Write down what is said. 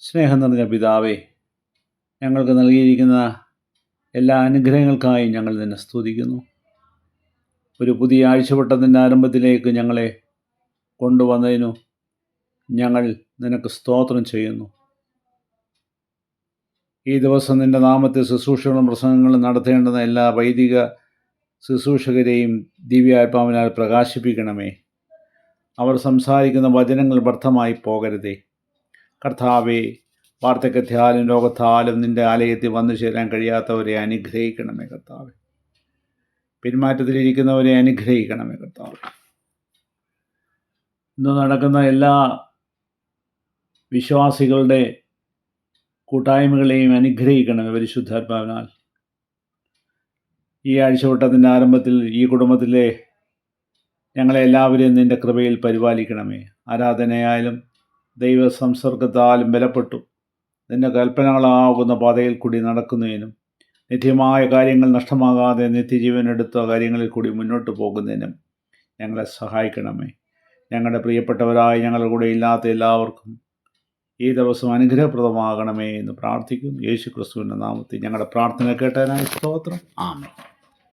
സ്നേഹം നിറഞ്ഞ പിതാവേ, ഞങ്ങൾക്ക് നൽകിയിരിക്കുന്ന എല്ലാ അനുഗ്രഹങ്ങൾക്കായി ഞങ്ങൾ നിന്നെ സ്തുതിക്കുന്നു. ഒരു പുതിയ ആഴ്ചവട്ടത്തിൻ്റെ ആരംഭത്തിലേക്ക് ഞങ്ങളെ കൊണ്ടുവന്നതിനു ഞങ്ങൾ നിനക്ക് സ്തോത്രം ചെയ്യുന്നു. ഈ ദിവസം നിൻ്റെ നാമത്തെ ശുശ്രൂഷകളും പ്രസംഗങ്ങളും നടത്തേണ്ടുന്ന എല്ലാ വൈദിക ശുശ്രൂഷകരെയും ദിവ്യാത്മാവിനാൽ പ്രകാശിപ്പിക്കണമേ. അവർ സംസാരിക്കുന്ന വചനങ്ങൾ വ്യർത്ഥമായി പോകരുതേ. കർത്താവേ, വാർദ്ധക്യത്താലും രോഗത്താലും നിൻ്റെ ആലയത്തിൽ വന്നു ചേരാൻ കഴിയാത്തവരെ അനുഗ്രഹിക്കണമേ കർത്താവേ. പിന്മാറ്റത്തിലിരിക്കുന്നവരെ അനുഗ്രഹിക്കണമേ കർത്താവേ. ഇന്ന് നടക്കുന്ന എല്ലാ വിശ്വാസികളുടെ കൂട്ടായ്മകളെയും അനുഗ്രഹിക്കണമേ പരിശുദ്ധാത്മാവിനാൽ. ഈ ആഴ്ചവട്ടത്തിൻ്റെ ആരംഭത്തിൽ ഈ കുടുംബത്തിലെ ഞങ്ങളെല്ലാവരെയും നിൻ്റെ കൃപയിൽ പരിപാലിക്കണമേ. ആരാധനയായാലും ദൈവ സംസർഗത്താലും ബലപ്പെട്ടു നിൻ്റെ കൽപ്പനകളാകുന്ന പാതയിൽ കൂടി നടക്കുന്നതിനും നിത്യമായ കാര്യങ്ങൾ നഷ്ടമാകാതെ നിത്യജീവനെടുത്ത കാര്യങ്ങളിൽ കൂടി മുന്നോട്ട് പോകുന്നതിനും ഞങ്ങളെ സഹായിക്കണമേ. ഞങ്ങളുടെ പ്രിയപ്പെട്ടവരായ ഞങ്ങളുടെ കൂടെ ഇല്ലാത്ത എല്ലാവർക്കും ഈ ദിവസം അനുഗ്രഹപ്രദമാകണമേ എന്ന് പ്രാർത്ഥിക്കുന്നു. യേശു ക്രിസ്തുവിൻ്റെ നാമത്തിൽ ഞങ്ങളുടെ പ്രാർത്ഥന കേട്ടതിനായി സ്തോത്രം. ആമേൻ.